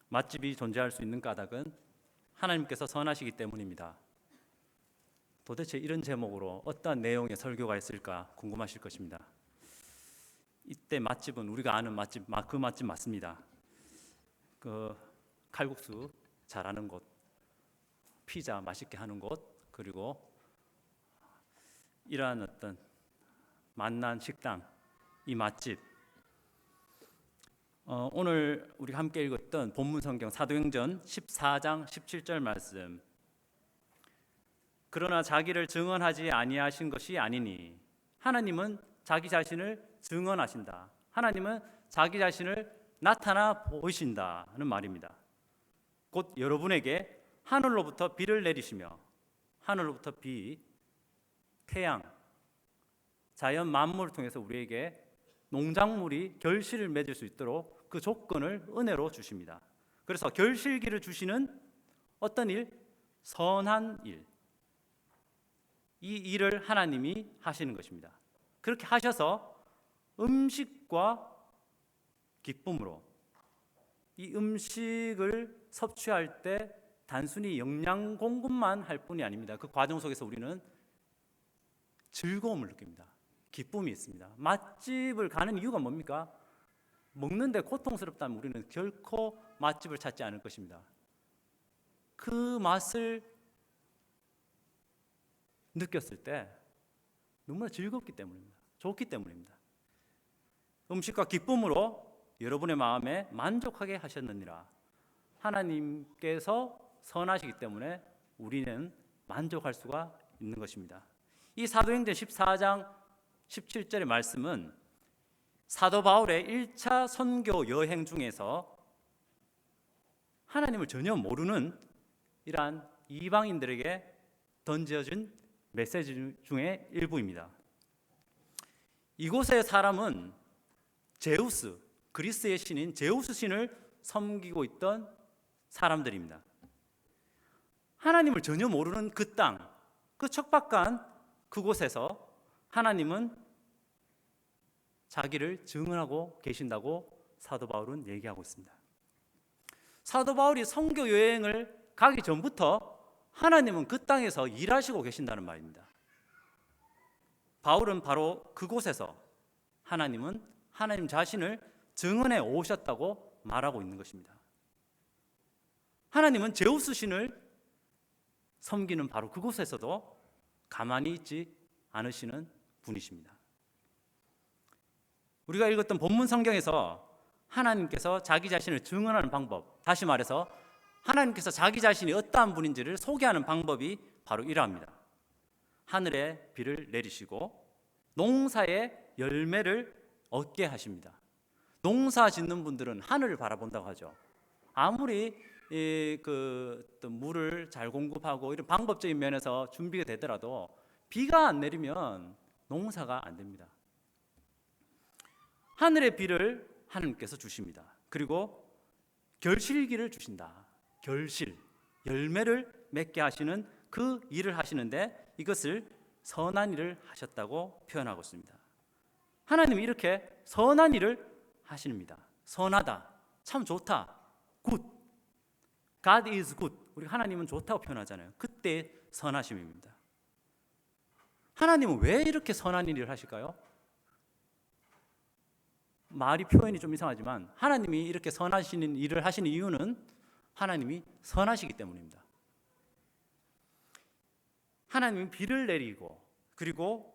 맛집이 존재할 수 있는 까닭은 하나님께서 선하시기 때문입니다. 도대체 이런 제목으로 어떠한 내용의 설교가 있을까 궁금하실 것입니다. 이때 맛집은 우리가 아는 맛집, 그 맛집 맞습니다. 그 칼국수 잘하는 곳, 피자 맛있게 하는 곳, 그리고 이러한 어떤 만난 식당, 이 맛집. 오늘 우리가 함께 읽었던 본문 성경 사도행전 14장 17절 말씀. 그러나 자기를 증언하지 아니하신 것이 아니니 하나님은 자기 자신을 증언하신다. 하나님은 자기 자신을 나타나 보이신다는 말입니다. 곧 여러분에게 하늘로부터 비를 내리시며, 하늘로부터 비, 태양, 자연 만물을 통해서 우리에게 농작물이 결실을 맺을 수 있도록 그 조건을 은혜로 주십니다. 그래서 결실기를 주시는 어떤 일? 선한 일. 이 일을 하나님이 하시는 것입니다. 그렇게 하셔서 음식과 기쁨으로, 이 음식을 섭취할 때 단순히 영양 공급만 할 뿐이 아닙니다. 그 과정 속에서 우리는 즐거움을 느낍니다. 기쁨이 있습니다. 맛집을 가는 이유가 뭡니까? 먹는데 고통스럽다면 우리는 결코 맛집을 찾지 않을 것입니다. 그 맛을 느꼈을 때 너무나 즐겁기 때문입니다. 좋기 때문입니다. 음식과 기쁨으로 여러분의 마음에 만족하게 하셨느니라. 하나님께서 선하시기 때문에 우리는 만족할 수가 있는 것입니다. 이 사도행전 14장 17절의 말씀은 사도 바울의 1차 선교 여행 중에서 하나님을 전혀 모르는 이러한 이방인들에게 던져진 메시지 중에 일부입니다. 이곳의 사람은 제우스, 그리스의 신인 제우스 신을 섬기고 있던 사람들입니다. 하나님을 전혀 모르는 그 땅, 그 척박한 그곳에서 하나님은 자기를 증언하고 계신다고 사도 바울은 얘기하고 있습니다. 사도 바울이 선교 여행을 가기 전부터 하나님은 그 땅에서 일하시고 계신다는 말입니다. 바울은 바로 그곳에서 하나님은 하나님 자신을 증언해 오셨다고 말하고 있는 것입니다. 하나님은 제우스 신을 섬기는 바로 그곳에서도 가만히 있지 않으시는 분이십니다. 우리가 읽었던 본문 성경에서 하나님께서 자기 자신을 증언하는 방법, 다시 말해서 하나님께서 자기 자신이 어떠한 분인지를 소개하는 방법이 바로 이러합니다. 하늘에 비를 내리시고 농사의 열매를 얻게 하십니다. 농사 짓는 분들은 하늘을 바라본다고 하죠. 아무리 물을 잘 공급하고 이런 방법적인 면에서 준비가 되더라도 비가 안 내리면 농사가 안 됩니다. 하늘의 비를 하나님께서 주십니다. 그리고 결실기를 주신다. 결실, 열매를 맺게 하시는 그 일을 하시는데 이것을 선한 일을 하셨다고 표현하고 있습니다. 하나님이 이렇게 선한 일을 하십니다. 선하다, 참 좋다, good. God is good. 우리 하나님은 좋다고 표현하잖아요. 그때 선하심입니다. 하나님은 왜 이렇게 선한 일을 하실까요? 말이 표현이 좀 이상하지만 하나님이 이렇게 선하시는 일을 하시는 이유는 하나님이 선하시기 때문입니다. 하나님이 비를 내리고 그리고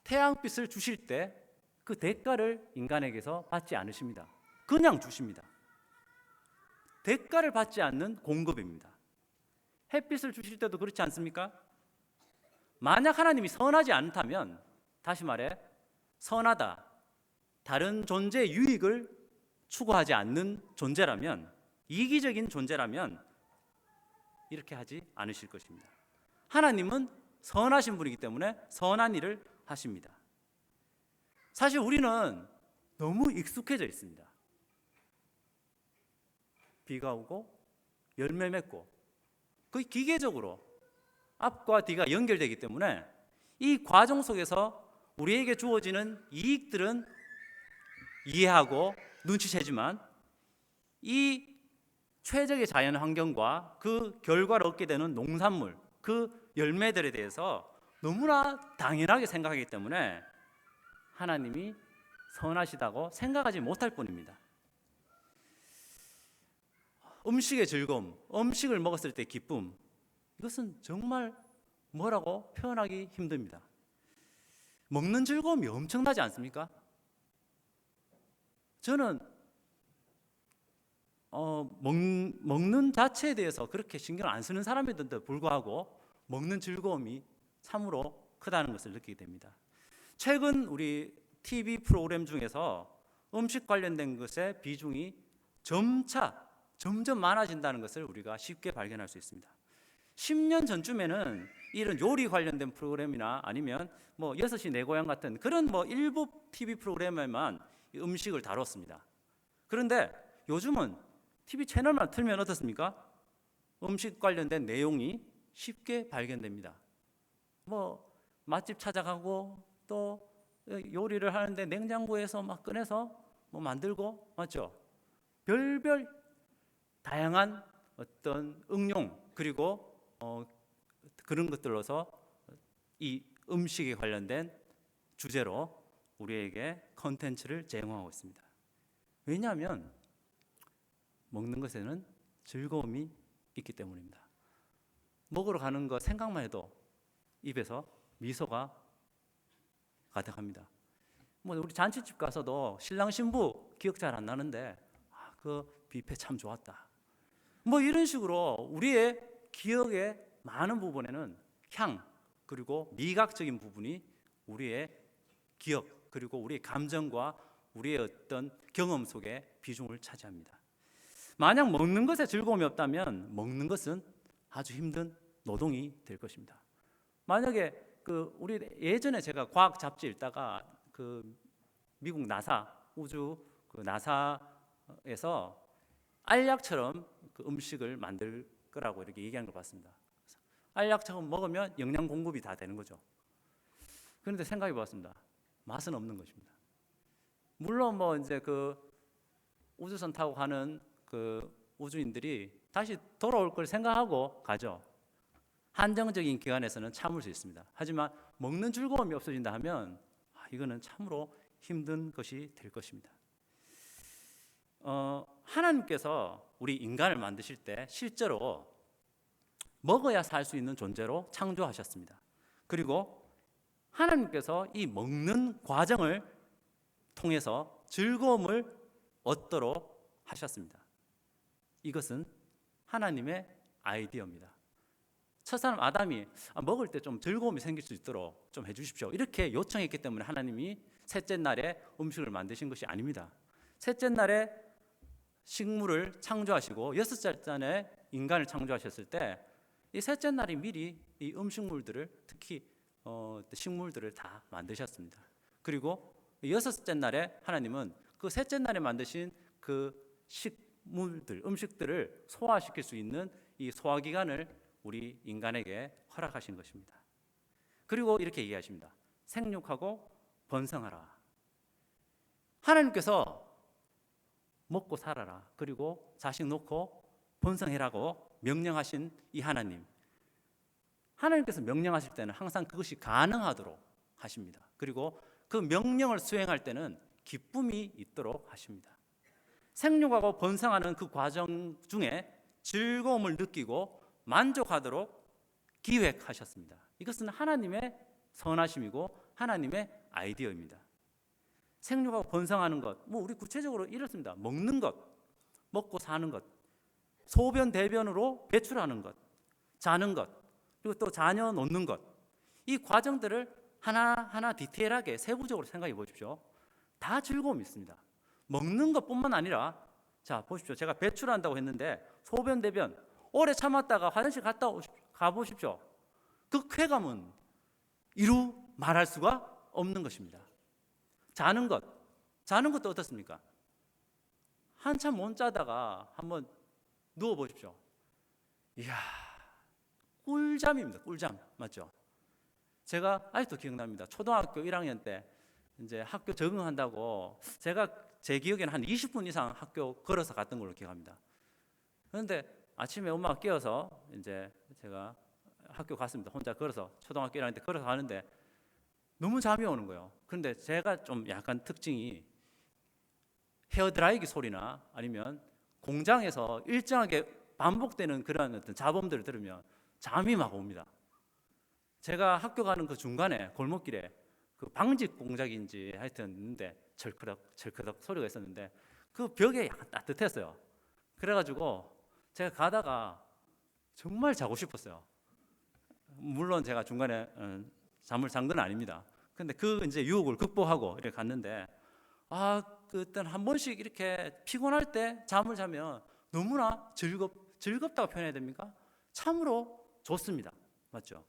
태양빛을 주실 때 그 대가를 인간에게서 받지 않으십니다. 그냥 주십니다. 대가를 받지 않는 공급입니다. 햇빛을 주실 때도 그렇지 않습니까? 만약 하나님이 선하지 않다면, 다시 말해 선하다, 다른 존재의 유익을 추구하지 않는 존재라면, 이기적인 존재라면 이렇게 하지 않으실 것입니다. 하나님은 선하신 분이기 때문에 선한 일을 하십니다. 사실 우리는 너무 익숙해져 있습니다. 비가 오고 열매 맺고 거의 기계적으로 앞과 뒤가 연결되기 때문에 이 과정 속에서 우리에게 주어지는 이익들은 이해하고 눈치채지만 이 최적의 자연 환경과 그 결과를 얻게 되는 농산물, 그 열매들에 대해서 너무나 당연하게 생각하기 때문에 하나님이 선하시다고 생각하지 못할 뿐입니다. 음식의 즐거움, 음식을 먹었을 때 기쁨, 이것은 정말 뭐라고 표현하기 힘듭니다. 먹는 즐거움이 엄청나지 않습니까? 저는 먹는 자체에 대해서 그렇게 신경 안 쓰는 사람인데도 불구하고 먹는 즐거움이 참으로 크다는 것을 느끼게 됩니다. 최근 우리 TV 프로그램 중에서 음식 관련된 것의 비중이 점점 많아진다는 것을 우리가 쉽게 발견할 수 있습니다. 10년 전쯤에는 이런 요리 관련된 프로그램이나 아니면 뭐 6시 내 고향 같은 그런 뭐 일부 TV 프로그램에만 음식을 다뤘습니다. 그런데 요즘은 TV 채널만 틀면 어떻습니까? 음식 관련된 내용이 쉽게 발견됩니다. 뭐 맛집 찾아가고 또 요리를 하는데 냉장고에서 막 꺼내서 뭐 만들고, 맞죠? 별별 다양한 어떤 응용, 그리고 그런 것들로서 이 음식에 관련된 주제로 우리에게 컨텐츠를 제공하고 있습니다. 왜냐하면 먹는 것에는 즐거움이 있기 때문입니다. 먹으러 가는 거 생각만 해도 입에서 미소가 가득합니다. 뭐 우리 잔치집 가서도 신랑 신부 기억 잘 안 나는데 그 뷔페 참 좋았다. 뭐 이런 식으로 우리의 기억의 많은 부분에는 향 그리고 미각적인 부분이 우리의 기억 그리고 우리의 감정과 우리의 어떤 경험 속에 비중을 차지합니다. 만약 먹는 것에 즐거움이 없다면 먹는 것은 아주 힘든 노동이 될 것입니다. 만약에 우리 예전에 제가 과학 잡지 읽다가 미국 나사 우주 나사에서 알약처럼 음식을 만들 거라고 이렇게 얘기한 걸 봤습니다. 알약처럼 먹으면 영양 공급이 다 되는 거죠. 그런데 생각해 봤습니다. 맛은 없는 것입니다. 물론 뭐 이제 우주선 타고 가는 우주인들이 다시 돌아올 걸 생각하고 가죠. 한정적인 기간에서는 참을 수 있습니다. 하지만 먹는 즐거움이 없어진다 하면 이거는 참으로 힘든 것이 될 것입니다. 하나님께서 우리 인간을 만드실 때 실제로 먹어야 살 수 있는 존재로 창조하셨습니다. 그리고 하나님께서 이 먹는 과정을 통해서 즐거움을 얻도록 하셨습니다. 이것은 하나님의 아이디어입니다. 첫사람 아담이 먹을 때 좀 즐거움이 생길 수 있도록 좀 해주십시오. 이렇게 요청했기 때문에 하나님이 셋째 날에 음식을 만드신 것이 아닙니다. 셋째 날에 식물을 창조하시고 여섯째 날에 인간을 창조하셨을 때 이 셋째 날에 미리 이 음식물들을 특히 식물들을 다 만드셨습니다. 그리고 여섯째 날에 하나님은 그 셋째 날에 만드신 그 식물들, 음식들을 소화시킬 수 있는 이 소화기관을 우리 인간에게 허락하신 것입니다. 그리고 이렇게 얘기하십니다. 생육하고 번성하라. 하나님께서 먹고 살아라. 그리고 자식 놓고 번성해라고 명령하신 이 하나님. 하나님께서 명령하실 때는 항상 그것이 가능하도록 하십니다. 그리고 그 명령을 수행할 때는 기쁨이 있도록 하십니다. 생육하고 번성하는 그 과정 중에 즐거움을 느끼고 만족하도록 기획하셨습니다. 이것은 하나님의 선하심이고 하나님의 아이디어입니다. 생육하고 번성하는 것, 우리 구체적으로 이렇습니다. 먹는 것, 먹고 사는 것, 소변 대변으로 배출하는 것, 자는 것, 그리고 또 자녀 놓는 것, 이 과정들을 하나하나 디테일하게 세부적으로 생각해 보십시오. 다 즐거움이 있습니다. 먹는 것뿐만 아니라 자 보십시오. 제가 배출한다고 했는데 소변 대변 오래 참았다가 화장실 가보십시오. 그 쾌감은 이루 말할 수가 없는 것입니다. 자는 것도 어떻습니까? 한참 못 자다가 한번 누워보십시오. 이야, 꿀잠입니다. 꿀잠 맞죠? 제가 아직도 기억납니다. 초등학교 1학년 때 이제 학교 적응한다고 제가 제 기억에는 한 20분 이상 학교 걸어서 갔던 걸로 기억합니다. 그런데 아침에 엄마가 깨워서 이제 제가 학교 갔습니다. 혼자 걸어서 초등학교 1학년 때 걸어서 가는데 너무 잠이 오는 거예요. 그런데 제가 좀 약간 특징이 헤어드라이기 소리나 아니면 공장에서 일정하게 반복되는 그런 어떤 잡음들을 들으면 잠이 막 옵니다. 제가 학교 가는 그 중간에 골목길에 그 방직 공작인지 하여튼 있는데 철크덕 철크덕 소리가 있었는데 그 벽에 약간 따뜻했어요. 그래가지고 제가 가다가 정말 자고 싶었어요. 물론 제가 중간에 잠을 잔 건 아닙니다. 근데 그 이제 유혹을 극복하고 이렇게 갔는데 그때 한 번씩 이렇게 피곤할 때 잠을 자면 너무나 즐겁다고 표현해야 됩니까? 참으로 좋습니다. 맞죠?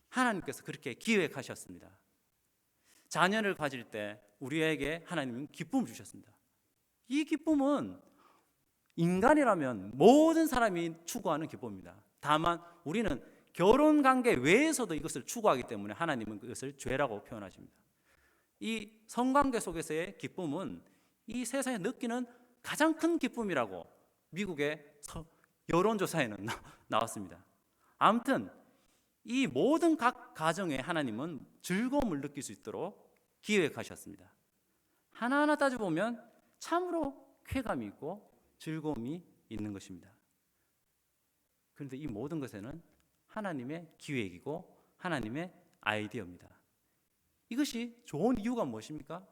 하나님께서 그렇게 기획하셨습니다. 자녀를 가질 때 우리에게 하나님은 기쁨을 주셨습니다. 이 기쁨은 인간이라면 모든 사람이 추구하는 기쁨입니다. 다만 우리는 결혼 관계 외에서도 이것을 추구하기 때문에 하나님은 그것을 죄라고 표현하십니다. 이 성관계 속에서의 기쁨은 이 세상에 느끼는 가장 큰 기쁨이라고 미국의 여론조사에는 나왔습니다. 아무튼 이 모든 각 가정에 하나님은 즐거움을 느낄 수 있도록 기획하셨습니다. 하나하나 따져보면 참으로 쾌감이 있고 즐거움이 있는 것입니다. 그런데 이 모든 것에는 하나님의 기획이고 하나님의 아이디어입니다. 이것이 좋은 이유가 무엇입니까?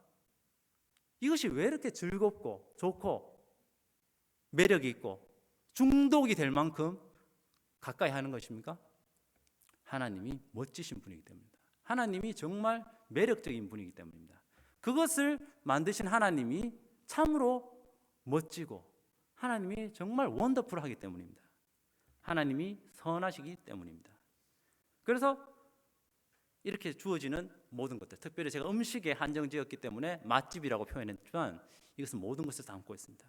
이것이 왜 이렇게 즐겁고 좋고 매력이 있고 중독이 될 만큼 가까이 하는 것입니까? 하나님이 멋지신 분이기 때문입니다. 하나님이 정말 매력적인 분이기 때문입니다. 그것을 만드신 하나님이 참으로 멋지고 하나님이 정말 원더풀하기 때문입니다. 하나님이 선하시기 때문입니다. 그래서 이렇게 주어지는 모든 것들, 특별히 제가 음식에 한정지었기 때문에 맛집이라고 표현했지만 이것은 모든 것을 담고 있습니다.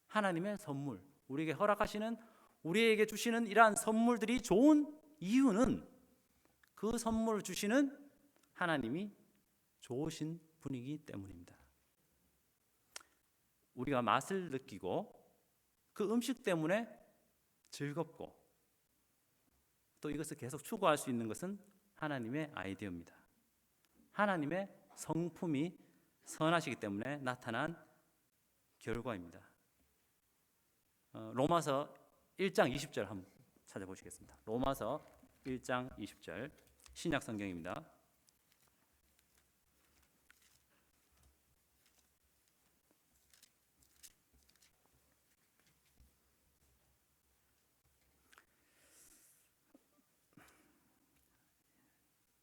하나님의 선물, 우리에게 허락하시는, 우리에게 주시는 이러한 선물들이 좋은 이유는 그 선물을 주시는 하나님이 좋으신 분이기 때문입니다. 우리가 맛을 느끼고 그 음식 때문에 즐겁고 또 이것을 계속 추구할 수 있는 것은 하나님의 아이디어입니다. 하나님의 성품이 선하시기 때문에 나타난 결과입니다. 로마서 1장 20절 한번 찾아보시겠습니다. 로마서 1장 20절 신약 성경입니다.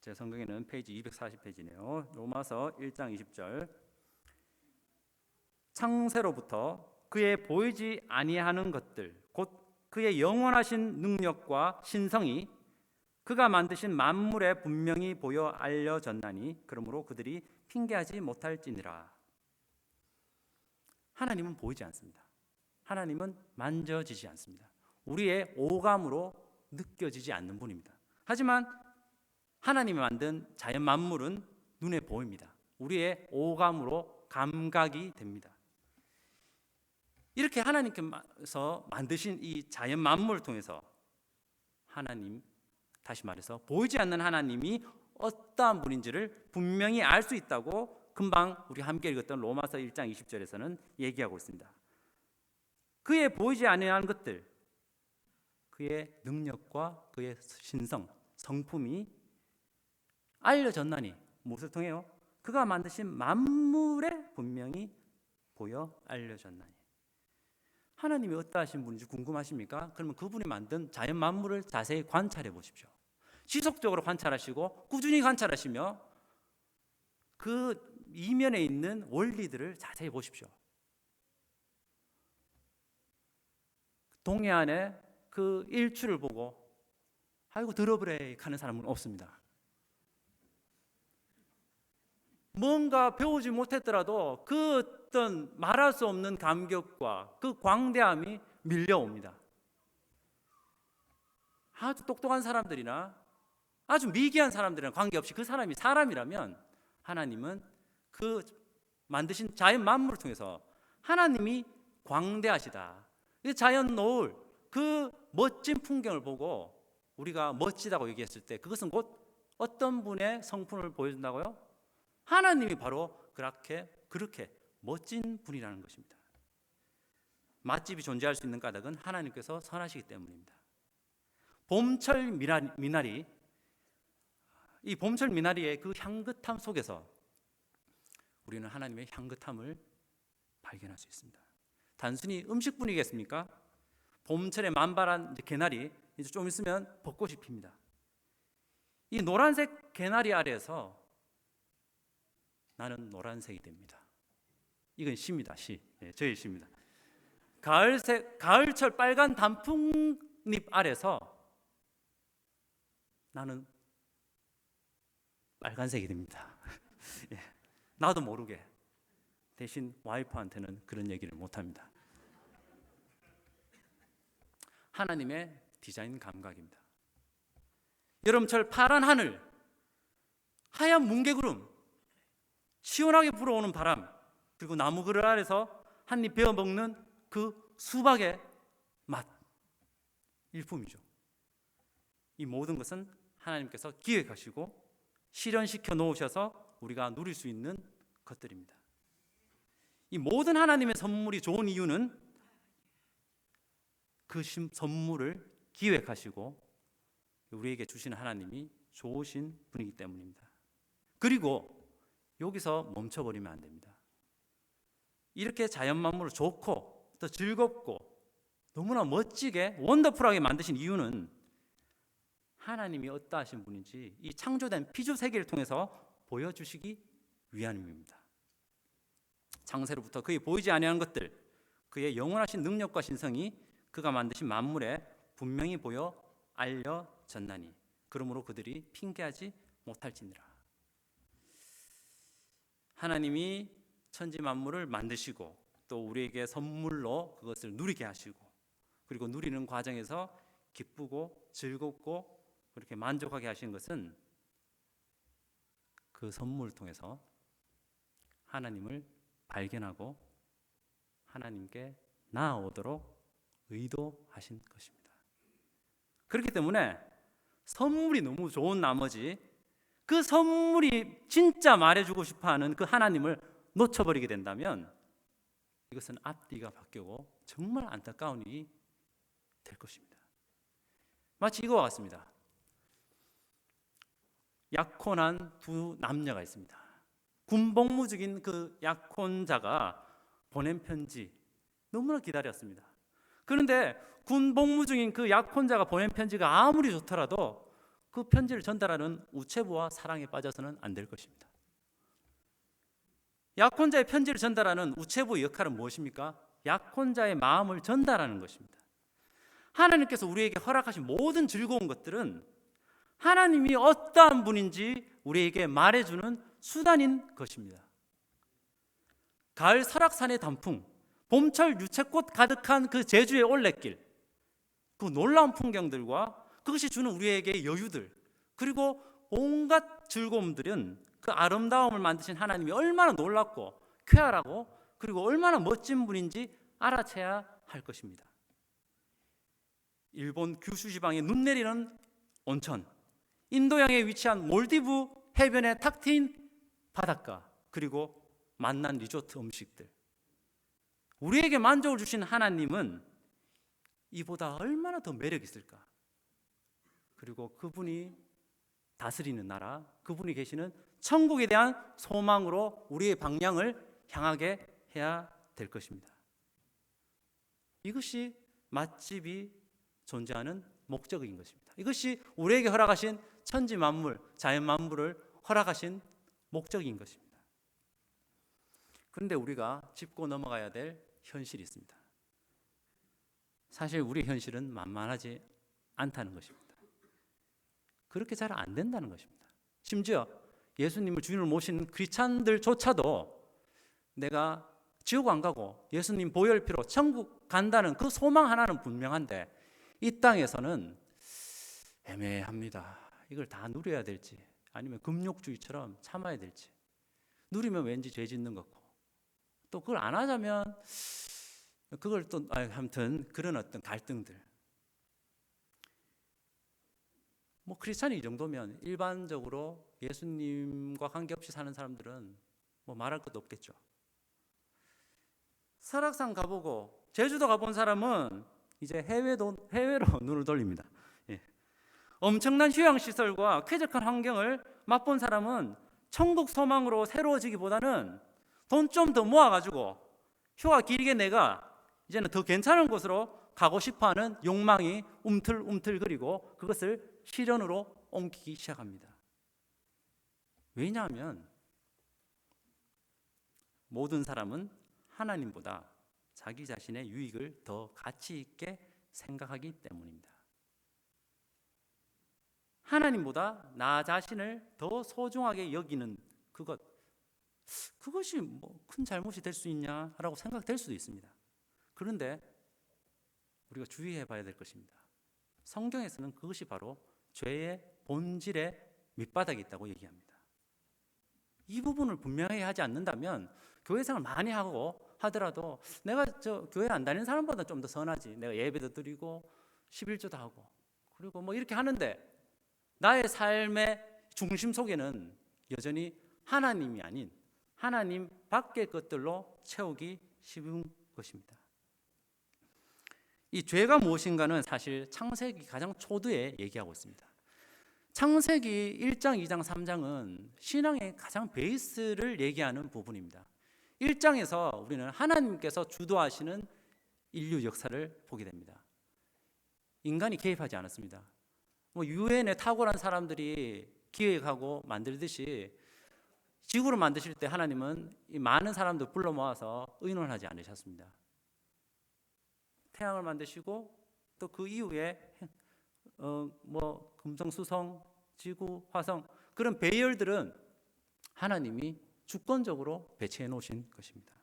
제 성경에는 페이지 240페이지네요. 로마서 1장 20절 창세로부터 그의 보이지 아니하는 것들 곧 그의 영원하신 능력과 신성이 그가 만드신 만물에 분명히 보여 알려졌나니 그러므로 그들이 핑계하지 못할지니라. 하나님은 보이지 않습니다. 하나님은 만져지지 않습니다. 우리의 오감으로 느껴지지 않는 분입니다. 하지만 하나님이 만든 자연 만물은 눈에 보입니다. 우리의 오감으로 감각이 됩니다. 이렇게 하나님께서 만드신 이 자연 만물을 통해서 하나님, 다시 말해서 보이지 않는 하나님이 어떠한 분인지를 분명히 알 수 있다고 금방 우리 함께 읽었던 로마서 1장 20절에서는 얘기하고 있습니다. 그의 보이지 아니하는 것들, 그의 능력과 그의 신성, 성품이 알려졌나니 무엇을 통해요? 그가 만드신 만물에 분명히 보여 알려졌나니. 하나님이 어떠하신 분인지 궁금하십니까? 그러면 그분이 만든 자연 만물을 자세히 관찰해 보십시오. 지속적으로 관찰하시고 꾸준히 관찰하시며 그 이면에 있는 원리들을 자세히 보십시오. 동해안에 그 일출을 보고 아이고 더러브레 하는 사람은 없습니다. 뭔가 배우지 못했더라도 그 어떤 말할 수 없는 감격과 그 광대함이 밀려옵니다. 아주 똑똑한 사람들이나 아주 미개한 사람들이랑 관계없이 그 사람이 사람이라면 하나님은 그 만드신 자연 만물을 통해서 하나님이 광대하시다. 이 자연 노을, 그 멋진 풍경을 보고 우리가 멋지다고 얘기했을 때 그것은 곧 어떤 분의 성품을 보여준다고요? 하나님이 바로 그렇게 멋진 분이라는 것입니다. 맛집이 존재할 수 있는 까닭은 하나님께서 선하시기 때문입니다. 봄철 미나리, 이 봄철 미나리의 그 향긋함 속에서 우리는 하나님의 향긋함을 발견할 수 있습니다. 단순히 음식뿐이겠습니까? 봄철에 만발한 개나리 이제 좀 있으면 벚꽃이 핍니다. 이 노란색 개나리 아래에서 나는 노란색이 됩니다. 이건 시입니다. 시. 저의 시입니다. 가을철 빨간 단풍잎 아래서 나는 빨간색이 됩니다. 나도 모르게. 대신 와이프한테는 그런 얘기를 못합니다. 하나님의 디자인 감각입니다. 여름철 파란 하늘, 하얀 뭉게구름, 시원하게 불어오는 바람, 그리고 나무 그늘 아래서 한 입 베어 먹는 그 수박의 맛, 일품이죠. 이 모든 것은 하나님께서 기획하시고 실현시켜 놓으셔서 우리가 누릴 수 있는 것들입니다. 이 모든 하나님의 선물이 좋은 이유는 그 선물을 기획하시고 우리에게 주시는 하나님이 좋으신 분이기 때문입니다. 그리고 여기서 멈춰버리면 안 됩니다. 이렇게 자연 만물을 좋고 또 즐겁고 너무나 멋지게 원더풀하게 만드신 이유는 하나님이 어떠하신 분인지 이 창조된 피조 세계를 통해서 보여주시기 위함입니다. 창세로부터 그의 보이지 아니하는 것들, 그의 영원하신 능력과 신성이 그가 만드신 만물에 분명히 보여 알려졌나니 그러므로 그들이 핑계하지 못할지니라. 하나님이 천지 만물을 만드시고 또 우리에게 선물로 그것을 누리게 하시고 그리고 누리는 과정에서 기쁘고 즐겁고 그렇게 만족하게 하시는 것은 그 선물을 통해서 하나님을 발견하고 하나님께 나아오도록 의도하신 것입니다. 그렇기 때문에 선물이 너무 좋은 나머지 그 선물이 진짜 말해주고 싶어하는 그 하나님을 놓쳐버리게 된다면 이것은 앞뒤가 바뀌고 정말 안타까운 일이 될 것입니다. 마치 이거와 같습니다. 약혼한 두 남녀가 있습니다. 군복무직인 그 약혼자가 보낸 편지 너무나 기다렸습니다. 그런데 군복무 중인 그 약혼자가 보낸 편지가 아무리 좋더라도 그 편지를 전달하는 우체부와 사랑에 빠져서는 안 될 것입니다. 약혼자의 편지를 전달하는 우체부의 역할은 무엇입니까? 약혼자의 마음을 전달하는 것입니다. 하나님께서 우리에게 허락하신 모든 즐거운 것들은 하나님이 어떠한 분인지 우리에게 말해주는 수단인 것입니다. 가을 설악산의 단풍, 봄철 유채꽃 가득한 그 제주의 올레길, 그 놀라운 풍경들과 그것이 주는 우리에게 여유들, 그리고 온갖 즐거움들은 그 아름다움을 만드신 하나님이 얼마나 놀랍고 쾌활하고 그리고 얼마나 멋진 분인지 알아채야 할 것입니다. 일본 규슈 지방에 눈 내리는 온천, 인도양에 위치한 몰디브 해변의 탁 트인 바닷가, 그리고 맛난 리조트 음식들, 우리에게 만족을 주신 하나님은 이보다 얼마나 더 매력 있을까? 그리고 그분이 다스리는 나라, 그분이 계시는 천국에 대한 소망으로 우리의 방향을 향하게 해야 될 것입니다. 이것이 맛집이 존재하는 목적인 것입니다. 이것이 우리에게 허락하신 천지 만물, 자연 만물을 허락하신 목적인 것입니다. 그런데 우리가 짚고 넘어가야 될 현실이 있습니다. 사실 우리 현실은 만만하지 않다는 것입니다. 그렇게 잘 안 된다는 것입니다. 심지어 예수님을 주인으로 모신 크리스찬들조차도 내가 지옥 안 가고 예수님 보혈피로 천국 간다는 그 소망 하나는 분명한데 이 땅에서는 애매합니다. 이걸 다 누려야 될지 아니면 금욕주의처럼 참아야 될지, 누리면 왠지 죄 짓는 것 같고 또 그걸 안 하자면 그걸 또 아무튼 그런 어떤 갈등들, 뭐 크리스찬이 이 정도면 일반적으로 예수님과 관계없이 사는 사람들은 뭐 말할 것도 없겠죠. 설악산 가보고 제주도 가본 사람은 이제 해외로 눈을 돌립니다. 예. 엄청난 휴양시설과 쾌적한 환경을 맛본 사람은 천국 소망으로 새로워지기보다는 돈 좀 더 모아가지고 휴가 길게 내가 이제는 더 괜찮은 곳으로 가고 싶어하는 욕망이 움틀움틀거리고 그것을 실현으로 옮기기 시작합니다. 왜냐하면 모든 사람은 하나님보다 자기 자신의 유익을 더 가치 있게 생각하기 때문입니다. 하나님보다 나 자신을 더 소중하게 여기는 그것이 뭐 큰 잘못이 될 수 있냐라고 생각될 수도 있습니다. 그런데 우리가 주의해 봐야 될 것입니다. 성경에서는 그것이 바로 죄의 본질의 밑바닥에 있다고 얘기합니다. 이 부분을 분명히 하지 않는다면 교회 생활 많이 하고 하더라도 내가 교회 안 다니는 사람보다 좀 더 선하지, 내가 예배도 드리고 11조도 하고 그리고 뭐 이렇게 하는데 나의 삶의 중심 속에는 여전히 하나님이 아닌 하나님 밖의 것들로 채우기 쉬운 것입니다. 이 죄가 무엇인가는 사실 창세기 가장 초두에 얘기하고 있습니다. 창세기 1장, 2장, 3장은 신앙의 가장 베이스를 얘기하는 부분입니다. 1장에서 우리는 하나님께서 주도하시는 인류 역사를 보게 됩니다. 인간이 개입하지 않았습니다. 뭐 유엔에 탁월한 사람들이 기획하고 만들듯이 지구를 만드실 때 하나님은 이 많은 사람들 불러 모아서 의논하지 않으셨습니다. 태양을 만드시고 또 그 이후에 뭐 금성, 수성, 지구, 화성 그런 배열들은 하나님이 주권적으로 배치해 놓으신 것입니다.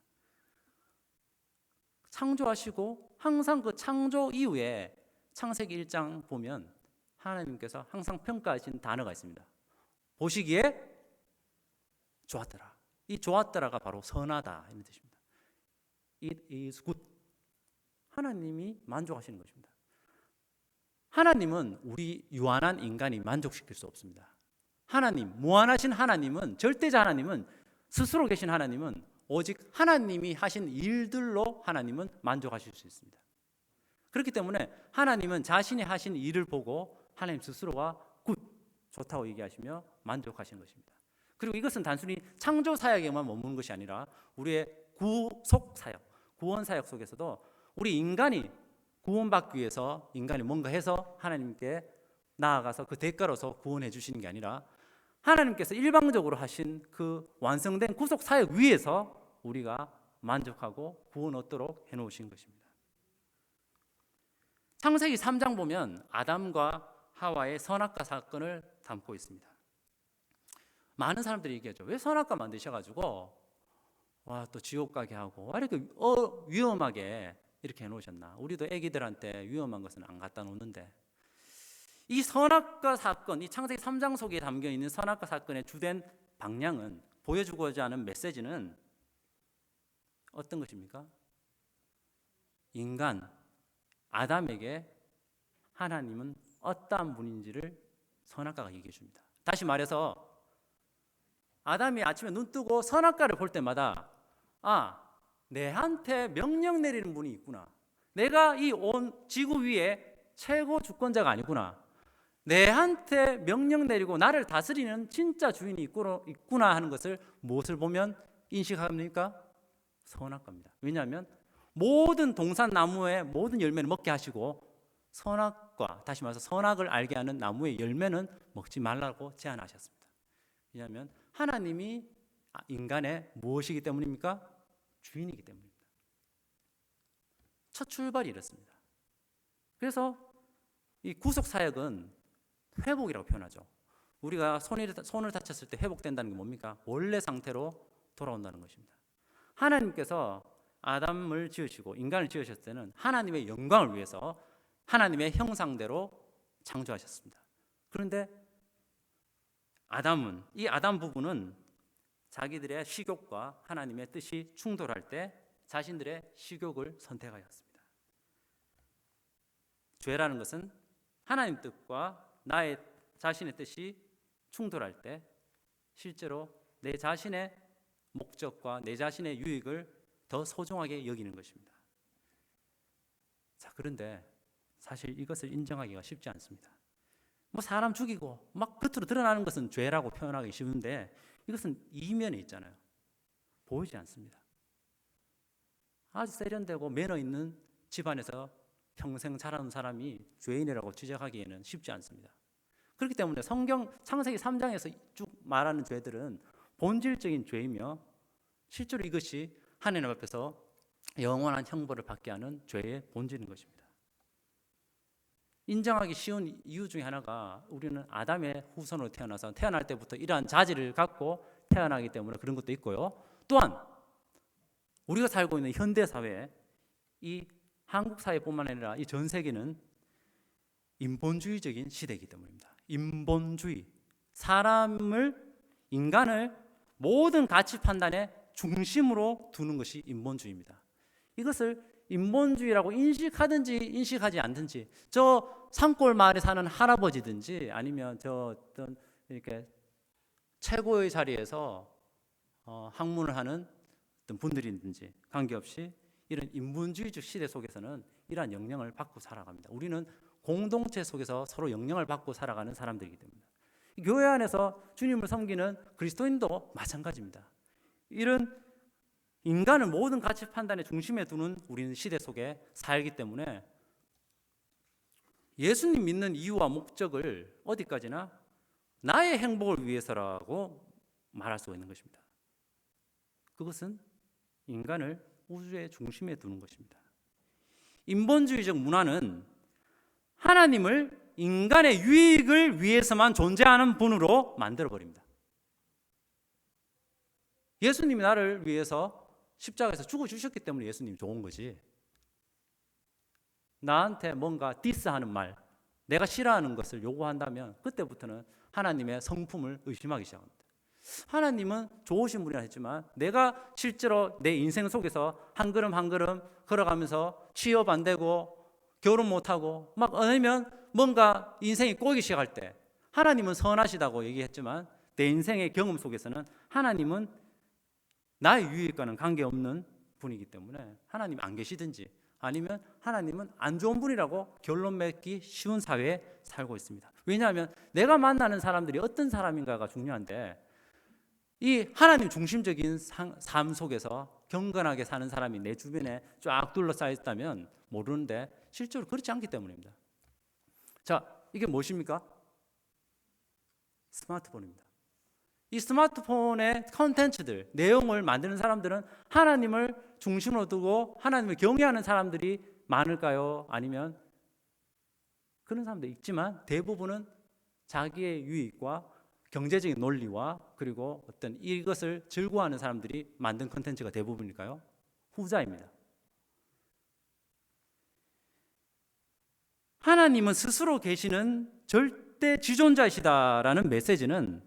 창조하시고 항상 그 창조 이후에 창세기 1장 보면 하나님께서 항상 평가하신 단어가 있습니다. 보시기에 좋았더라. 이 좋았더라가 바로 선하다 이런 뜻입니다. It is good. 하나님이 만족하시는 것입니다. 하나님은 우리 유한한 인간이 만족시킬 수 없습니다. 하나님, 무한하신 하나님은, 절대자 하나님은, 스스로 계신 하나님은 오직 하나님이 하신 일들로 하나님은 만족하실 수 있습니다. 그렇기 때문에 하나님은 자신이 하신 일을 보고 하나님 스스로가 굿, 좋다고 얘기하시며 만족하시는 것입니다. 그리고 이것은 단순히 창조 사역에만 머무는 것이 아니라 우리의 구속 사역, 구원 사역 속에서도 우리 인간이 구원받기 위해서 인간이 뭔가 해서 하나님께 나아가서 그 대가로서 구원해 주시는 게 아니라 하나님께서 일방적으로 하신 그 완성된 구속 사역 위에서 우리가 만족하고 구원 얻도록 해놓으신 것입니다. 창세기 3장 보면 아담과 하와의 선악과 사건을 담고 있습니다. 많은 사람들이 얘기하죠. 왜 선악과 만드셔가지고 또 지옥 가게 하고 왜 이렇게 위험하게 이렇게 해놓으셨나. 우리도 애기들한테 위험한 것은 안 갖다 놓는데 이 선악과 사건, 이 창세기 3장 속에 담겨있는 선악과 사건의 주된 방향은, 보여주고자 하는 메시지는 어떤 것입니까? 인간, 아담에게 하나님은 어떠한 분인지를 선악과가 얘기해 줍니다. 다시 말해서 아담이 아침에 눈 뜨고 선악과를 볼 때마다 내한테 명령 내리는 분이 있구나. 내가 이 온 지구 위에 최고 주권자가 아니구나. 내한테 명령 내리고 나를 다스리는 진짜 주인이 있구나 하는 것을 무엇을 보면 인식합니까? 선악과입니다. 왜냐하면 모든 동산나무의 모든 열매를 먹게 하시고 선악과, 다시 말해서 선악을 알게 하는 나무의 열매는 먹지 말라고 제한하셨습니다. 왜냐하면 하나님이 인간의 무엇이기 때문입니까? 주인이기 때문입니다. 첫 출발이 이렇습니다. 그래서 이 구속사역은 회복이라고 표현하죠. 우리가 손을 다쳤을 때 회복된다는 게 뭡니까? 원래 상태로 돌아온다는 것입니다. 하나님께서 아담을 지으시고 인간을 지으셨을 때는 하나님의 영광을 위해서 하나님의 형상대로 창조하셨습니다. 그런데 이 아담 부부는 자기들의 식욕과 하나님의 뜻이 충돌할 때 자신들의 식욕을 선택하였습니다. 죄라는 것은 하나님 뜻과 나의 자신의 뜻이 충돌할 때 실제로 내 자신의 목적과 내 자신의 유익을 더 소중하게 여기는 것입니다. 자, 그런데 사실 이것을 인정하기가 쉽지 않습니다. 뭐 사람 죽이고 막 겉으로 드러나는 것은 죄라고 표현하기 쉬운데 이것은 이면에 있잖아요. 보이지 않습니다. 아주 세련되고 매너 있는 집안에서 평생 자라는 사람이 죄인이라고 지적하기에는 쉽지 않습니다. 그렇기 때문에 성경 창세기 3장에서 쭉 말하는 죄들은 본질적인 죄이며 실제로 이것이 하나님 앞에서 영원한 형벌을 받게 하는 죄의 본질인 것입니다. 인정하기 쉬운 이유 중에 하나가 우리는 아담의 후손으로 태어나서 태어날 때부터 이러한 자질을 갖고 태어나기 때문에 그런 것도 있고요. 또한 우리가 살고 있는 현대 사회에 이 한국 사회뿐만 아니라 이 전 세계는 인본주의적인 시대이기 때문입니다. 인본주의, 인간을 모든 가치 판단의 중심으로 두는 것이 인본주의입니다. 이것을 인본주의라고 인식하든지 인식하지 않든지, 저 산골 마을에 사는 할아버지든지 아니면 저 어떤 이렇게 최고의 자리에서 학문을 하는 어떤 분들이든지 관계없이 이런 인본주의적 시대 속에서는 이러한 영향을 받고 살아갑니다. 우리는 공동체 속에서 서로 영향을 받고 살아가는 사람들이기 때문에 교회 안에서 주님을 섬기는 그리스도인도 마찬가지입니다. 이런 인간을 모든 가치 판단의 중심에 두는 우리는 시대 속에 살기 때문에 예수님 믿는 이유와 목적을 어디까지나 나의 행복을 위해서라고 말할 수가 있는 것입니다. 그것은 인간을 우주의 중심에 두는 것입니다. 인본주의적 문화는 하나님을 인간의 유익을 위해서만 존재하는 분으로 만들어버립니다. 예수님이 나를 위해서 십자가에서 죽어주셨기 때문에 예수님이 좋은 거지, 나한테 뭔가 디스하는 말, 내가 싫어하는 것을 요구한다면 그때부터는 하나님의 성품을 의심하기 시작합니다. 하나님은 좋으신 분이라 했지만 내가 실제로 내 인생 속에서 한 걸음 한 걸음 걸어가면서 취업 안 되고 결혼 못하고 막 아니면 뭔가 인생이 꼬이기 시작할 때 하나님은 선하시다고 얘기했지만 내 인생의 경험 속에서는 하나님은 나의 유익과는 관계없는 분이기 때문에 하나님이 안 계시든지 아니면 하나님은 안 좋은 분이라고 결론 맺기 쉬운 사회에 살고 있습니다. 왜냐하면 내가 만나는 사람들이 어떤 사람인가가 중요한데 이 하나님 중심적인 삶 속에서 경건하게 사는 사람이 내 주변에 쫙 둘러싸여 있다면 모르는데 실제로 그렇지 않기 때문입니다. 자, 이게 무엇입니까? 스마트폰입니다. 이 스마트폰의 컨텐츠들, 내용을 만드는 사람들은 하나님을 중심으로 두고 하나님을 경외하는 사람들이 많을까요? 아니면 그런 사람도 있지만 대부분은 자기의 유익과 경제적인 논리와 그리고 어떤 이것을 즐거워하는 사람들이 만든 컨텐츠가 대부분일까요? 후자입니다. 하나님은 스스로 계시는 절대 지존자이시다라는 메시지는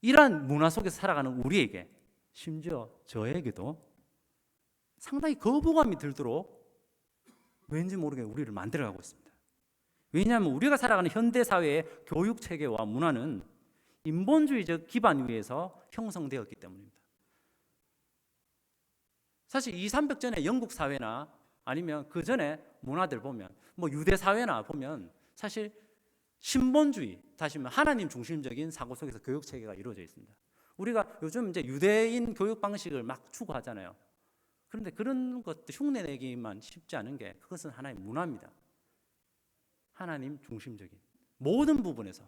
이러한 문화 속에서 살아가는 우리에게, 심지어 저에게도 상당히 거부감이 들도록 왠지 모르게 우리를 만들어가고 있습니다. 왜냐하면 우리가 살아가는 현대사회의 교육체계와 문화는 인본주의적 기반 위에서 형성되었기 때문입니다. 사실 200~300 전에 영국 사회나 아니면 그 전에 문화들 보면 뭐 유대 사회나 보면 사실 신본주의, 다시 말하면 하나님 중심적인 사고 속에서 교육 체계가 이루어져 있습니다. 우리가 요즘 이제 유대인 교육 방식을 막 추구하잖아요. 그런데 그런 것도 흉내내기만 쉽지 않은 게 그것은 하나의 문화입니다. 하나님 중심적인 모든 부분에서.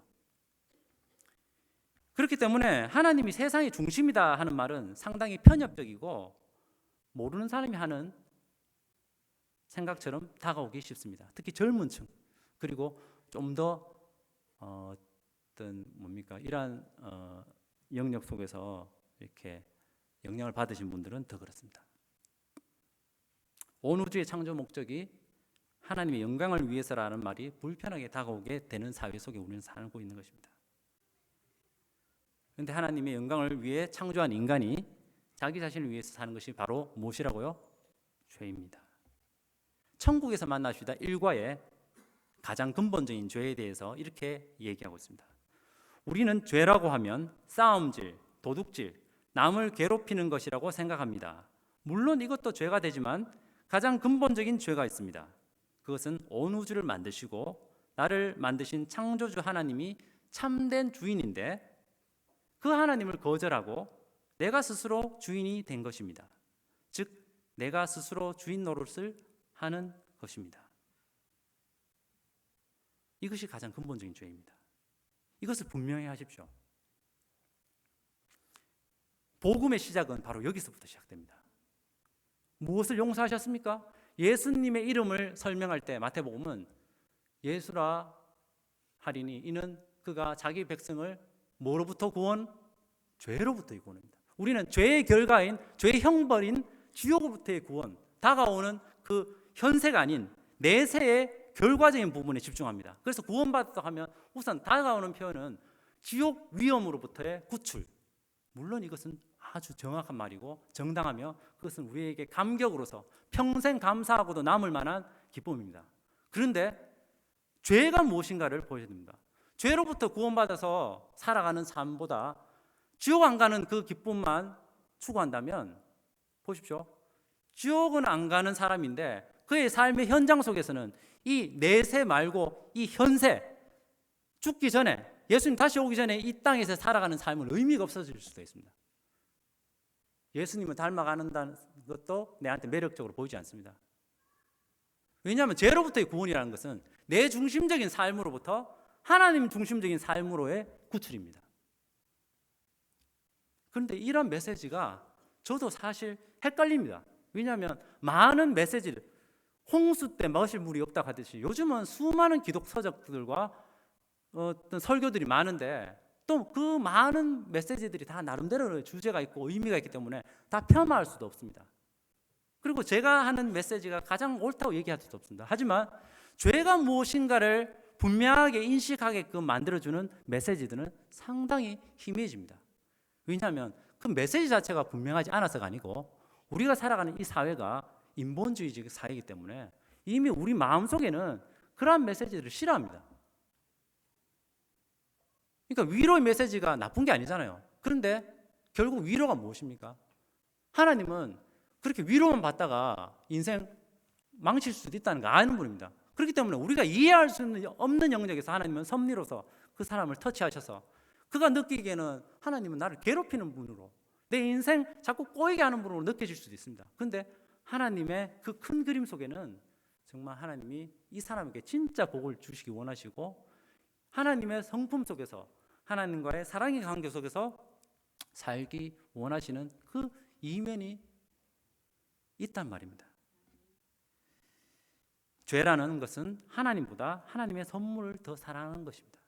그렇기 때문에 하나님이 세상의 중심이다 하는 말은 상당히 편협적이고 모르는 사람이 하는 생각처럼 다가오기 쉽습니다. 특히 젊은 층, 그리고 좀 더 어떤 이러한 영역 속에서 이렇게 영향을 받으신 분들은 더 그렇습니다. 온 우주의 창조 목적이 하나님의 영광을 위해서라는 말이 불편하게 다가오게 되는 사회 속에 우리는 살고 있는 것입니다. 그런데 하나님의 영광을 위해 창조한 인간이 자기 자신을 위해서 사는 것이 바로 무엇이라고요? 죄입니다. 천국에서 만나시다 일과의 가장 근본적인 죄에 대해서 이렇게 얘기하고 있습니다. 우리는 죄라고 하면 싸움질, 도둑질, 남을 괴롭히는 것이라고 생각합니다. 물론 이것도 죄가 되지만 가장 근본적인 죄가 있습니다. 그것은 온 우주를 만드시고 나를 만드신 창조주 하나님이 참된 주인인데 그 하나님을 거절하고 내가 스스로 주인이 된 것입니다. 즉 내가 스스로 주인 노릇을 하는 것입니다. 이것이 가장 근본적인 죄입니다. 이것을 분명히 하십시오. 복음의 시작은 바로 여기서부터 시작됩니다. 무엇을 용서하셨습니까? 예수님의 이름을 설명할 때 마태복음은 예수라 하리니 이는 그가 자기 백성을 뭐로부터 구원? 죄로부터의 구원입니다. 우리는 죄의 결과인 죄의 형벌인 지옥으로부터의 구원, 다가오는 그 현세가 아닌 내세의 결과적인 부분에 집중합니다. 그래서 구원받았다 하면 우선 다가오는 표현은 지옥 위험으로부터의 구출. 물론 이것은 아주 정확한 말이고 정당하며 그것은 우리에게 감격으로서 평생 감사하고도 남을 만한 기쁨입니다. 그런데 죄가 무엇인가를 보여야 됩니다. 죄로부터 구원받아서 살아가는 삶보다 지옥 안 가는 그 기쁨만 추구한다면 보십시오. 지옥은 안 가는 사람인데 그의 삶의 현장 속에서는 이 내세 말고 이 현세, 죽기 전에 예수님 다시 오기 전에 이 땅에서 살아가는 삶은 의미가 없어질 수도 있습니다. 예수님을 닮아가는다는 것도 내한테 매력적으로 보이지 않습니다. 왜냐하면 죄로부터의 구원이라는 것은 내 중심적인 삶으로부터 하나님 중심적인 삶으로의 구출입니다. 그런데 이런 메시지가 저도 사실 헷갈립니다. 왜냐하면 많은 메시지를 홍수 때 마실 물이 없다 하듯이 요즘은 수많은 기독 서적들과 어떤 설교들이 많은데 또 그 많은 메시지들이 다 나름대로 주제가 있고 의미가 있기 때문에 다 폄하할 수도 없습니다. 그리고 제가 하는 메시지가 가장 옳다고 얘기할 수도 없습니다. 하지만 죄가 무엇인가를 분명하게 인식하게끔 만들어주는 메시지들은 상당히 희미해집니다. 왜냐하면 그 메시지 자체가 분명하지 않아서가 아니고 우리가 살아가는 이 사회가 인본주의적 사회이기 때문에 이미 우리 마음속에는 그러한 메시지를 싫어합니다. 그러니까 위로의 메시지가 나쁜 게 아니잖아요. 그런데 결국 위로가 무엇입니까? 하나님은 그렇게 위로만 받다가 인생 망칠 수도 있다는 거 아는 분입니다. 그렇기 때문에 우리가 이해할 수 없는 영역에서 하나님은 섭리로서 그 사람을 터치하셔서 그가 느끼기에는 하나님은 나를 괴롭히는 분으로 내 인생 자꾸 꼬이게 하는 분으로 느껴질 수도 있습니다. 그런데 하나님의 그 큰 그림 속에는 정말 하나님이 이 사람에게 진짜 복을 주시기 원하시고 하나님의 성품 속에서 하나님과의 사랑의 관계 속에서 살기 원하시는 그 이면이 있단 말입니다. 죄라는 것은 하나님보다 하나님의 선물을 더 사랑하는 것입니다.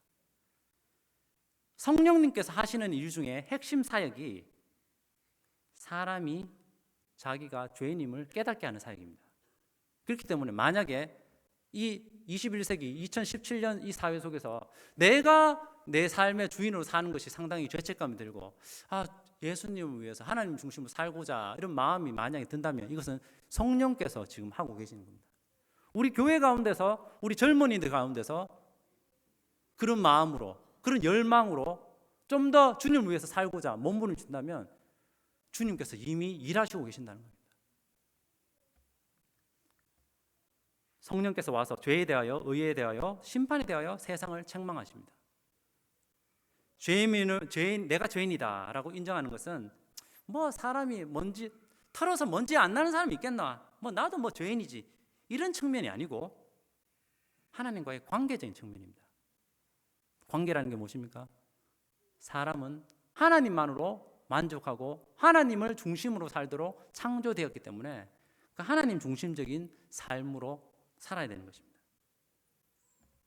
성령님께서 하시는 일 중에 핵심 사역이 사람이 자기가 죄인임을 깨닫게 하는 사역입니다. 그렇기 때문에 만약에 이 21세기 2017년 이 사회 속에서 내가 내 삶의 주인으로 사는 것이 상당히 죄책감이 들고 예수님을 위해서 하나님 중심으로 살고자 이런 마음이 만약에 든다면 이것은 성령께서 지금 하고 계시는 겁니다. 우리 교회 가운데서 우리 젊은이들 가운데서 그런 마음으로 그런 열망으로 좀 더 주님을 위해서 살고자 몸부림을 친다면 주님께서 이미 일하시고 계신다는 겁니다. 성령께서 와서 죄에 대하여 의에 대하여 심판에 대하여 세상을 책망하십니다. 내가 죄인이다 라고 인정하는 것은 사람이 먼지 털어서 먼지 안 나는 사람이 있겠나, 나도 죄인이지, 이런 측면이 아니고 하나님과의 관계적인 측면입니다. 관계라는 게 무엇입니까? 사람은 하나님만으로 만족하고 하나님을 중심으로 살도록 창조되었기 때문에 그 하나님 중심적인 삶으로 살아야 되는 것입니다.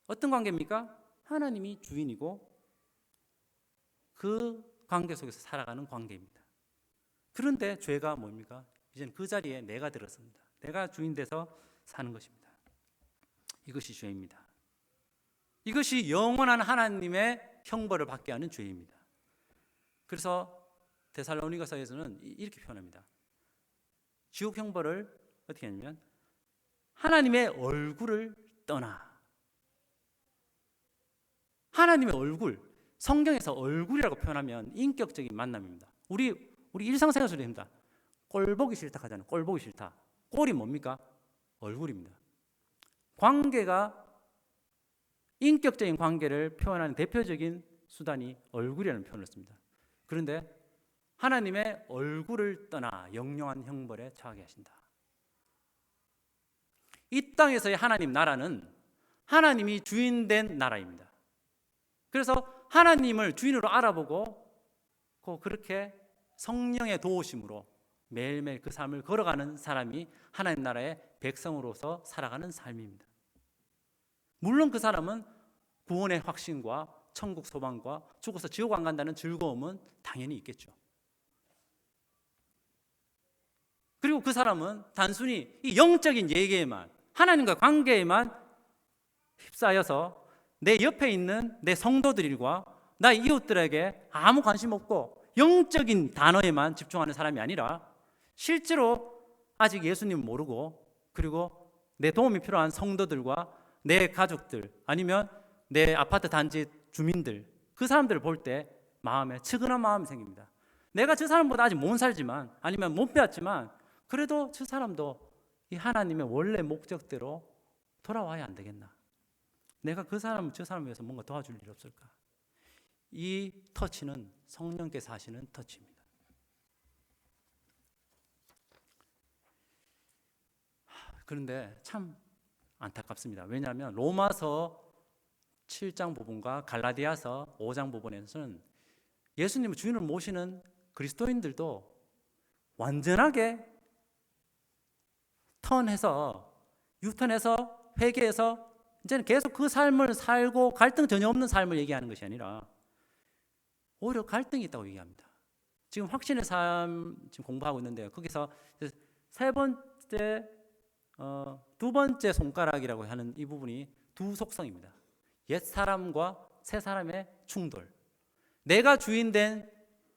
어떤 관계입니까? 하나님이 주인이고 그 관계 속에서 살아가는 관계입니다. 그런데 죄가 뭡니까? 이제는 그 자리에 내가 들었습니다. 내가 주인 돼서 사는 것입니다. 이것이 죄입니다. 이것이 영원한 하나님의 형벌을 받게 하는 죄입니다. 그래서 데살로니가서에서는 이렇게 표현합니다. 지옥 형벌을 어떻게 하냐면 하나님의 얼굴을 떠나, 하나님의 얼굴, 성경에서 얼굴이라고 표현하면 인격적인 만남입니다. 우리 일상생활에서도 됩니다. 꼴 보기 싫다 하잖아요. 꼴 보기 싫다. 꼴이 뭡니까? 얼굴입니다. 관계가, 인격적인 관계를 표현하는 대표적인 수단이 얼굴이라는 표현을 씁니다. 그런데 하나님의 얼굴을 떠나 영영한 형벌에 처하게 하신다. 이 땅에서의 하나님 나라는 하나님이 주인된 나라입니다. 그래서 하나님을 주인으로 알아보고 그렇게 성령의 도우심으로 매일매일 그 삶을 걸어가는 사람이 하나님 나라의 백성으로서 살아가는 삶입니다. 물론 그 사람은 구원의 확신과 천국 소망과 죽어서 지옥 안 간다는 즐거움은 당연히 있겠죠. 그리고 그 사람은 단순히 이 영적인 예계에만, 하나님과 관계에만 휩싸여서 내 옆에 있는 내 성도들과 나의 이웃들에게 아무 관심 없고 영적인 단어에만 집중하는 사람이 아니라 실제로 아직 예수님을 모르고, 그리고 내 도움이 필요한 성도들과 내 가족들, 아니면 내 아파트 단지 주민들, 그 사람들을 볼 때 마음에 측은한 마음이 생깁니다. 내가 저 사람보다 아직 못 살지만, 아니면 못 배웠지만, 그래도 저 사람도 이 하나님의 원래 목적대로 돌아와야 안 되겠나? 내가 저 사람을 위해서 뭔가 도와줄 일 없을까? 이 터치는 성령께서 하시는 터치입니다. 그런데 참 안타깝습니다. 왜냐하면 로마서 7장 부분과 갈라디아서 5장 부분에서는 예수님을 주인으로 모시는 그리스도인들도 완전하게 유턴해서 회개해서 이제는 계속 그 삶을 살고 갈등 전혀 없는 삶을 얘기하는 것이 아니라 오히려 갈등이 있다고 얘기합니다. 지금 확신의 삶 지금 공부하고 있는데요. 거기서 두 번째 손가락이라고 하는 이 부분이 두 속성입니다. 옛 사람과 새 사람의 충돌. 내가 주인된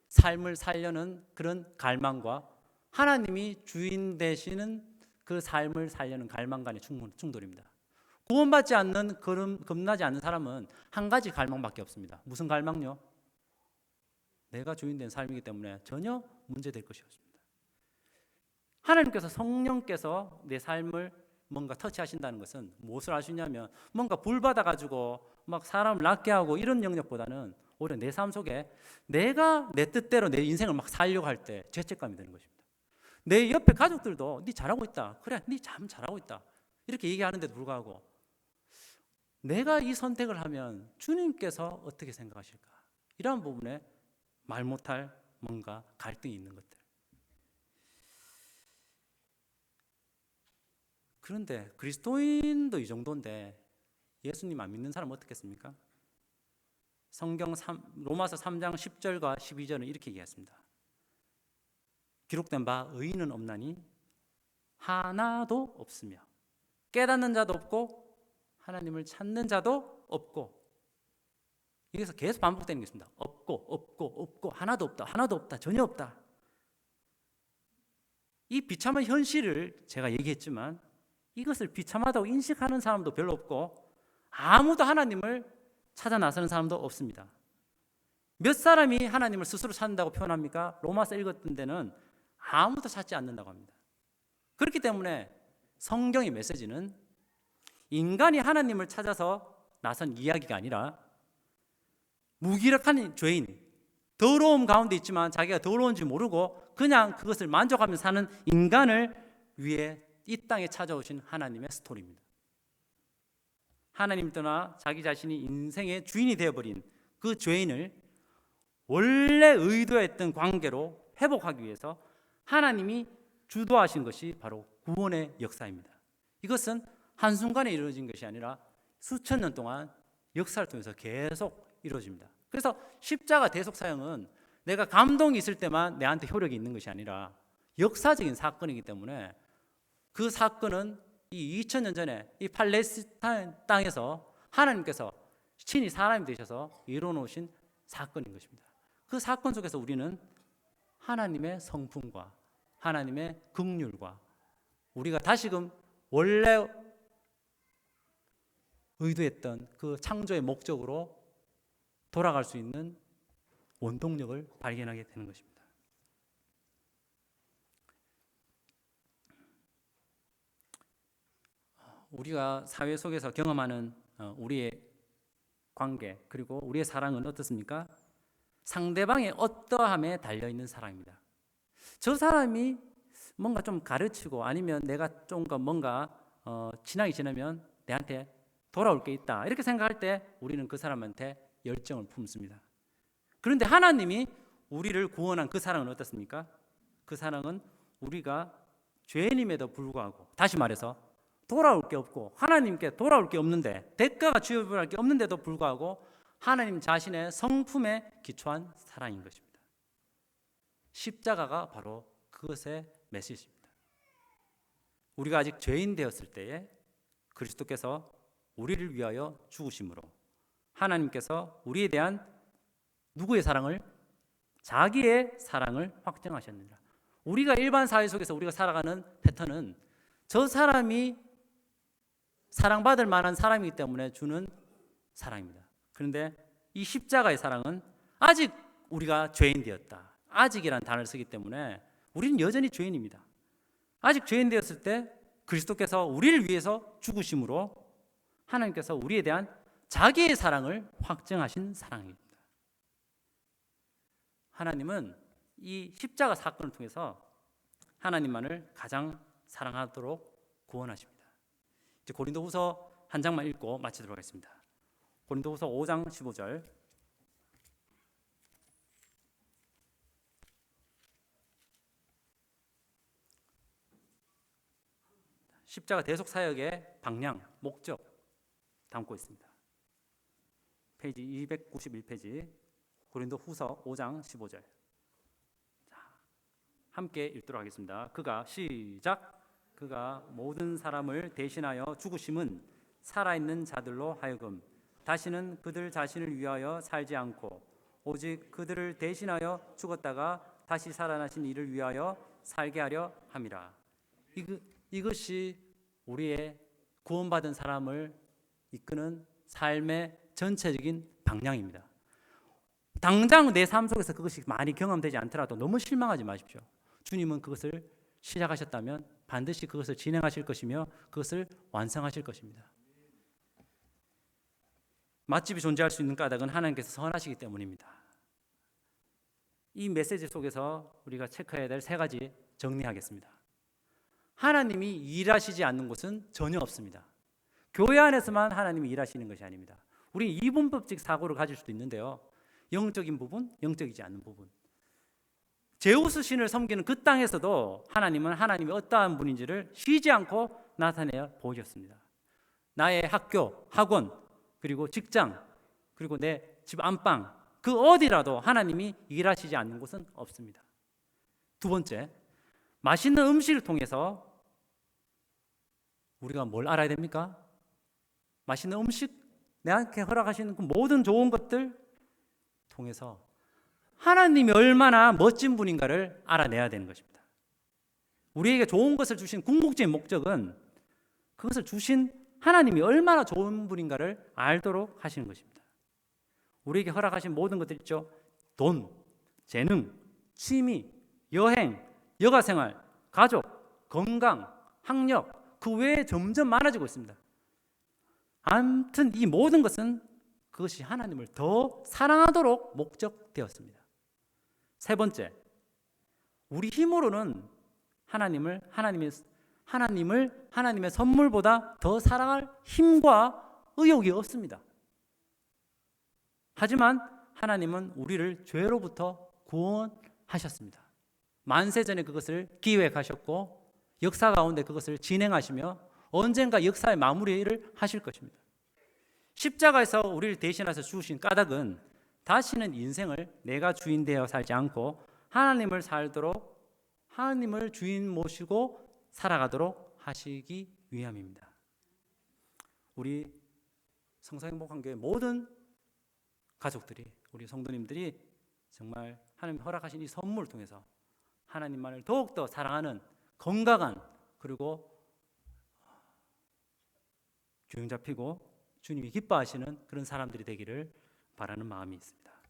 삶을 살려는 그런 갈망과 하나님이 주인 되시는 그 삶을 살려는 갈망 간의 충돌입니다. 구원받지 않는, 겁나지 않는 사람은 한 가지 갈망밖에 없습니다. 무슨 갈망요? 내가 주인된 삶이기 때문에 전혀 문제될 것이 없습니다. 하나님께서, 성령께서 내 삶을 뭔가 터치하신다는 것은 무엇을 하시냐면, 뭔가 불 받아가지고 막 사람을 낫게 하고 이런 영역보다는 오히려 내 삶 속에 내가 내 뜻대로 내 인생을 막 살려고 할 때 죄책감이 드는 것입니다. 내 옆에 가족들도 네 잘하고 있다, 그래 네 참 잘하고 있다, 이렇게 얘기하는데도 불구하고 내가 이 선택을 하면 주님께서 어떻게 생각하실까? 이러한 부분에 말 못할 뭔가 갈등이 있는 것들. 그런데 그리스도인도 이 정도인데 예수님 안 믿는 사람은 어떻겠습니까? 로마서 3장 10절과 12절은 이렇게 얘기했습니다. 기록된 바 의인은 없나니 하나도 없으며 깨닫는 자도 없고 하나님을 찾는 자도 없고. 여기서 계속 반복되는 게 있습니다. 없고 하나도 없다 전혀 없다. 이 비참한 현실을 제가 얘기했지만 이것을 비참하다고 인식하는 사람도 별로 없고 아무도 하나님을 찾아 나서는 사람도 없습니다. 몇 사람이 하나님을 스스로 찾는다고 표현합니까? 로마서 읽었던 데는 아무도 찾지 않는다고 합니다. 그렇기 때문에 성경의 메시지는 인간이 하나님을 찾아서 나선 이야기가 아니라 무기력한 죄인, 더러움 가운데 있지만 자기가 더러운지 모르고 그냥 그것을 만족하며 사는 인간을 위해 이 땅에 찾아오신 하나님의 스토리입니다. 하나님 떠나 자기 자신이 인생의 주인이 되어버린 그 죄인을 원래 의도했던 관계로 회복하기 위해서 하나님이 주도하신 것이 바로 구원의 역사입니다. 이것은 한순간에 이루어진 것이 아니라 수천 년 동안 역사를 통해서 계속 이루어집니다. 그래서 십자가 대속 사형은 내가 감동이 있을 때만 내한테 효력이 있는 것이 아니라 역사적인 사건이기 때문에 그 사건은 이 2000년 전에 이 팔레스타인 땅에서 하나님께서 친히 사람이 되셔서 이루어놓으신 사건인 것입니다. 그 사건 속에서 우리는 하나님의 성품과 하나님의 긍휼과 우리가 다시금 원래 의도했던 그 창조의 목적으로 돌아갈 수 있는 원동력을 발견하게 되는 것입니다. 우리가 사회 속에서 경험하는 우리의 관계 그리고 우리의 사랑은 어떻습니까? 상대방의 어떠함에 달려있는 사랑입니다. 저 사람이 뭔가 좀 가르치고 아니면 내가 좀 뭔가 지나게 지나면 내한테 돌아올 게 있다 이렇게 생각할 때 우리는 그 사람한테 열정을 품습니다. 그런데 하나님이 우리를 구원한 그 사랑은 어떻습니까? 그 사랑은 우리가 죄인임에도 불구하고, 다시 말해서 돌아올 게 없고 하나님께 돌아올 게 없는데, 대가가 지불할 게 없는데도 불구하고 하나님 자신의 성품에 기초한 사랑인 것입니다. 십자가가 바로 그것의 메시지입니다. 우리가 아직 죄인 되었을 때에 그리스도께서 우리를 위하여 죽으심으로 하나님께서 우리에 대한 누구의 사랑을? 자기의 사랑을 확증하셨느니라. 우리가 일반 사회 속에서 우리가 살아가는 패턴은 저 사람이 사랑받을 만한 사람이기 때문에 주는 사랑입니다. 그런데 이 십자가의 사랑은 아직 우리가 죄인 되었다, 아직이라는 단어를 쓰기 때문에 우리는 여전히 죄인입니다. 아직 죄인 되었을 때 그리스도께서 우리를 위해서 죽으심으로 하나님께서 우리에 대한 자기의 사랑을 확증하신 사랑입니다. 하나님은 이 십자가 사건을 통해서 하나님만을 가장 사랑하도록 구원하십니다. 이제 고린도후서 한 장만 읽고 마치도록 하겠습니다. 고린도후서 5장 15절. 십자가 대속 사역의 방향, 목적 담고 있습니다. 페이지 291페이지 고린도후서 5장 15절. 자, 함께 읽도록 하겠습니다. 그가 시작. 그가 모든 사람을 대신하여 죽으심은 살아있는 자들로 하여금 다시는 그들 자신을 위하여 살지 않고 오직 그들을 대신하여 죽었다가 다시 살아나신 이를 위하여 살게 하려 함이라. 이것이 우리의 구원받은 사람을 이끄는 삶의 전체적인 방향입니다. 당장 내 삶 속에서 그것이 많이 경험되지 않더라도 너무 실망하지 마십시오. 주님은 그것을 시작하셨다면 반드시 그것을 진행하실 것이며 그것을 완성하실 것입니다. 맛집이 존재할 수 있는 까닭은 하나님께서 선하시기 때문입니다. 이 메시지 속에서 우리가 체크해야 될 세 가지 정리하겠습니다. 하나님이 일하시지 않는 곳은 전혀 없습니다. 교회 안에서만 하나님이 일하시는 것이 아닙니다. 우리 이분법적 사고를 가질 수도 있는데요, 영적인 부분, 영적이지 않는 부분. 제우스 신을 섬기는 그 땅에서도 하나님은 하나님이 어떠한 분인지를 쉬지 않고 나타내어 보여줬습니다. 나의 학교, 학원, 그리고 직장, 그리고 내 집 안방, 그 어디라도 하나님이 일하시지 않는 곳은 없습니다. 두 번째, 맛있는 음식을 통해서 우리가 뭘 알아야 됩니까? 맛있는 음식, 내한테 허락하시는 그 모든 좋은 것들 통해서 하나님이 얼마나 멋진 분인가를 알아내야 되는 것입니다. 우리에게 좋은 것을 주신 궁극적인 목적은 그것을 주신 하나님이 얼마나 좋은 분인가를 알도록 하시는 것입니다. 우리에게 허락하신 모든 것들 있죠. 돈, 재능, 취미, 여행, 여가생활, 가족, 건강, 학력, 그 외에 점점 많아지고 있습니다. 아무튼 이 모든 것은 그것이 하나님을 더 사랑하도록 목적되었습니다. 세 번째, 우리 힘으로는 하나님의 선물보다 더 사랑할 힘과 의욕이 없습니다. 하지만 하나님은 우리를 죄로부터 구원하셨습니다. 만세전에 그것을 기획하셨고 역사 가운데 그것을 진행하시며 언젠가 역사의 마무리를 하실 것입니다. 십자가에서 우리를 대신해서 주신 까닭은 다시는 인생을 내가 주인 되어 살지 않고 하나님을 살도록, 하나님을 주인 모시고 살아가도록 하시기 위함입니다. 우리 성사행복한교회 모든 가족들이, 우리 성도님들이 정말 하나님 허락하신 이 선물을 통해서 하나님만을 더욱더 사랑하는 건강한, 그리고 균형 잡히고 주님이 기뻐하시는 그런 사람들이 되기를 바라는 마음이 있습니다.